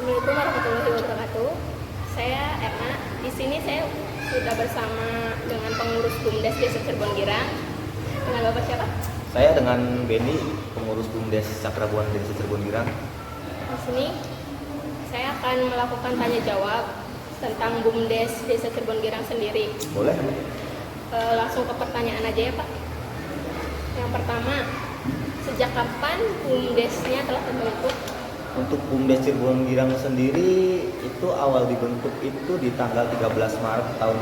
Assalamualaikum warahmatullahi wabarakatuh. Saya Erna. Di sini saya sudah bersama dengan pengurus BUMDes Desa Cirebon Girang. Dengan Bapak siapa? Saya dengan Benny, pengurus BUMDes Sakrabuan Desa Cirebon Girang. Di sini saya akan melakukan tanya jawab tentang BUMDes Desa Cirebon Girang sendiri. Boleh? Langsung ke pertanyaan aja ya Pak. Yang pertama, sejak kapan BUMDesnya telah terbentuk? Untuk BUMDes Cirebon Girang sendiri itu awal dibentuk itu di tanggal 13 Maret tahun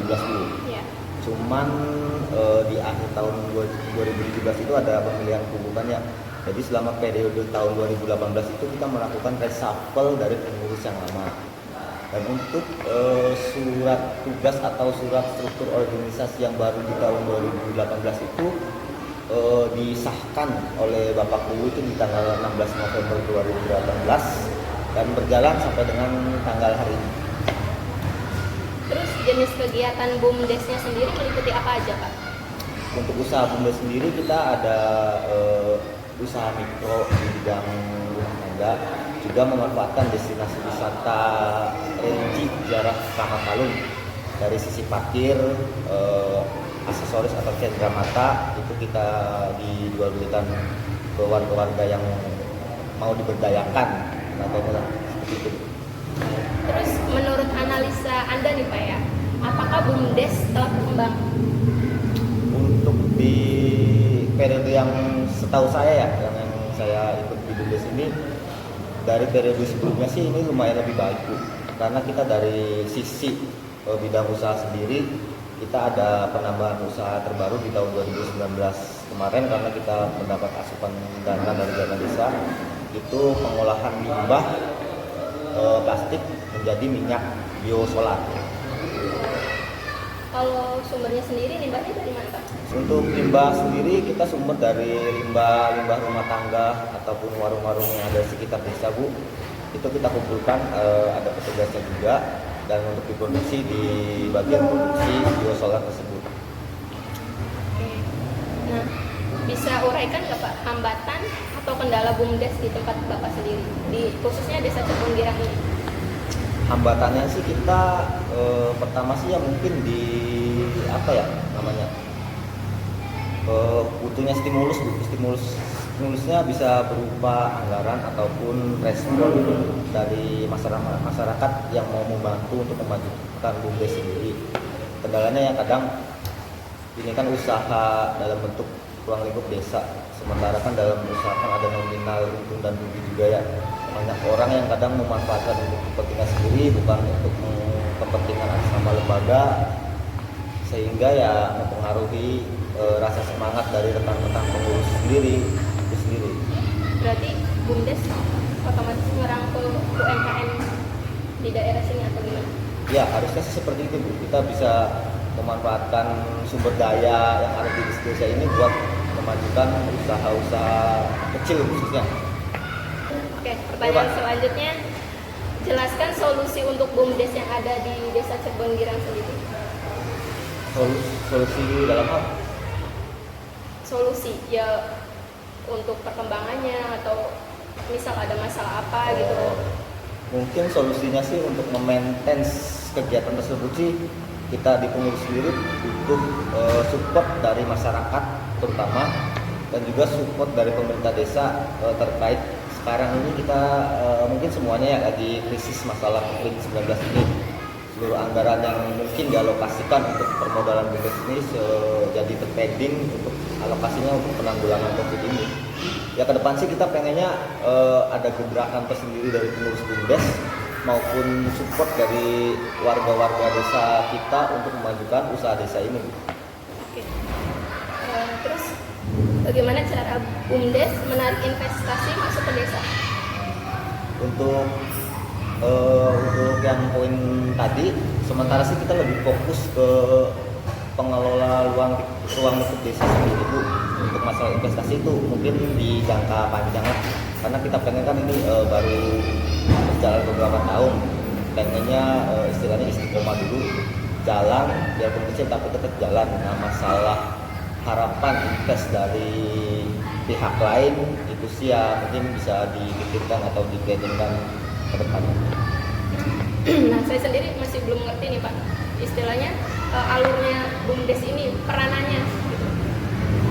2017 dulu. Ya. Cuman di akhir tahun 2017 itu ada pemilihan pembukaan ya. Jadi selama periode tahun 2018 itu kita melakukan reshuffle dari pengurus yang lama. Dan untuk surat tugas atau surat struktur organisasi yang baru di tahun 2018 itu disahkan oleh Bapak Guru itu di tanggal 16 November 2018 dan berjalan sampai dengan tanggal hari ini. Terus jenis kegiatan BUMDesnya sendiri meliputi apa aja Pak? Untuk usaha BUMDes sendiri kita ada usaha mikro di bidang rumah tangga, juga memanfaatkan destinasi wisata religi jarak Kamatalun dari sisi parkir, aksesoris atau cendera mata itu kita dijual belikan ke warga yang mau diberdayakan atau seperti itu. Terus menurut analisa Anda nih Pak ya, apakah BUMDes telah berkembang? Untuk di periode yang setahu saya ya, yang saya ikut di BUMDes ini, dari periode sebelumnya sih ini lumayan lebih baik Bu. Karena kita dari sisi bidang usaha sendiri, kita ada penambahan usaha terbaru di tahun 2019 kemarin karena kita mendapat asupan dana dari dana desa, itu pengolahan limbah plastik menjadi minyak biosolar. Kalau sumbernya sendiri limbahnya dari mana Pak? Untuk limbah sendiri kita sumber dari limbah rumah tangga ataupun warung-warung yang ada di sekitar desa Bu. Itu kita kumpulkan, ada petugasnya juga, dan untuk diproduksi di bagian produksi biosolar tersebut. Oke. Nah, bisa uraikan nggak Pak hambatan atau kendala BUMDes di tempat Bapak sendiri, di khususnya Desa Cirebon Girang ini? Hambatannya sih kita pertama sih ya mungkin di apa ya namanya, butuhnya stimulusnya bisa berupa anggaran ataupun respon dari masyarakat yang mau membantu untuk memajukan BUMDes sendiri. Kendalanya yang kadang ini kan usaha dalam bentuk ruang lingkup desa, sementara kan dalam usaha kan ada nominal untung dan rugi juga ya. Banyak orang yang kadang memanfaatkan untuk kepentingan sendiri, bukan untuk kepentingan atas nama lembaga, sehingga ya mempengaruhi rasa semangat dari rekan-rekan pengurus sendiri. Berarti BUMDes otomatis merangkul UMKM di daerah sini atau gimana? Ya harusnya sih seperti itu Bu. Kita bisa memanfaatkan sumber daya yang ada di desa ini buat memajukan usaha-usaha kecil khususnya. Oke, pertanyaan selanjutnya, jelaskan solusi untuk BUMDes yang ada di Desa Cirebon Girang sendiri. Solusi dalam hal? Solusi ya untuk perkembangannya atau misal ada masalah apa gitu. Mungkin solusinya sih untuk memaintain kegiatan tersebut sih kita di pengurus sendiri butuh support dari masyarakat terutama, dan juga support dari pemerintah desa terkait sekarang ini kita mungkin semuanya ya lagi krisis masalah COVID-19 ini. Seluruh anggaran yang mungkin dialokasikan untuk permodalan BUMDes ini jadi terpending untuk alokasinya untuk penanggulangan COVID ini. Ya ke depan sih kita pengennya ada gebrakan tersendiri dari pengurus BUMDes maupun support dari warga-warga desa kita untuk memajukan usaha desa ini. Oke. Terus bagaimana cara BUMDes menarik investasi masuk ke desa? Untuk yang poin tadi, sementara sih kita lebih fokus ke pengelola ruang lingkup desa sendiri Bu. Untuk masalah investasi itu mungkin di jangka panjang lah, karena kita pengen kan ini baru berjalan beberapa tahun, pengennya istilahnya istiqomah dulu, jalan biarpun kecil tapi tetap jalan. Nah masalah harapan invest dari pihak lain itu sih ya mungkin bisa dipikirkan atau diplanningkan ke depannya. Nah, saya sendiri masih belum ngerti nih Pak, istilahnya alurnya BUMDes ini, peranannya gitu.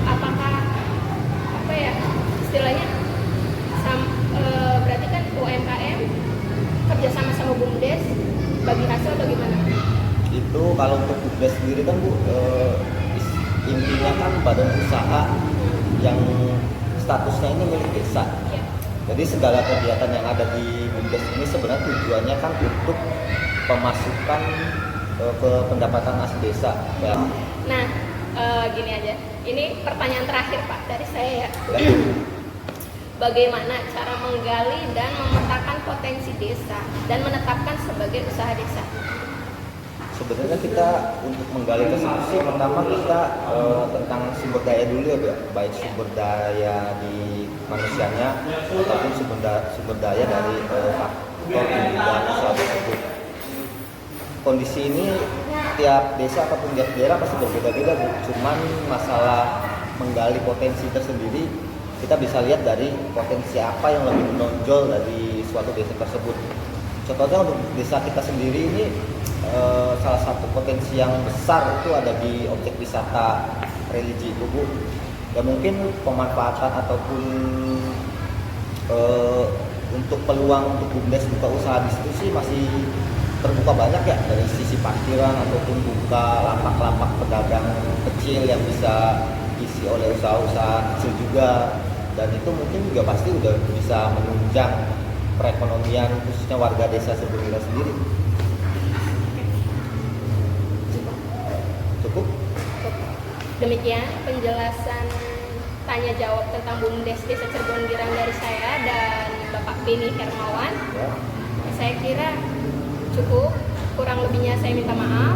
Apakah apa ya istilahnya berarti kan UMKM kerjasama sama BUMDes bagi hasil atau gimana? Itu kalau untuk BUMDes sendiri kan Bu, intinya kan badan usaha yang statusnya ini milik desa. Ya. Jadi segala kegiatan yang ada di BUMDes ini sebenarnya tujuannya kan untuk pemasukan ke pendapatan asli desa. Ya. Nah, gini aja. Ini pertanyaan terakhir Pak dari saya ya. Bagaimana cara menggali dan memetakan potensi desa dan menetapkan sebagai usaha desa? Sebenarnya kita untuk menggali tersebut sih pertama kita tentang sumber daya dulu ya, baik sumber daya di manusianya ataupun sumber daya dari faktor pembinaan usaha tersebut. Kondisi ini tiap desa ataupun tiap daerah pasti berbeda-beda Bu. Cuman masalah menggali potensi tersendiri kita bisa lihat dari potensi apa yang lebih menonjol dari suatu desa tersebut. Contohnya untuk desa kita sendiri ini salah satu potensi yang besar itu ada di objek wisata religi itu Bu. Ya mungkin pemanfaatan ataupun untuk peluang untuk BUMDes buka usaha di situ sih masih terbuka banyak ya, dari sisi parkiran ataupun buka lapak-lapak pedagang kecil yang bisa diisi oleh usaha-usaha kecil juga, dan itu mungkin juga pasti udah bisa menunjang perekonomian khususnya warga desa Seberira sendiri. Cukup? Demikian penjelasan tanya jawab tentang BUMDes Desa Cirebon Girang dari saya dan Bapak Beni Hermawan. Ya. Saya kira cukup, kurang lebihnya saya minta maaf.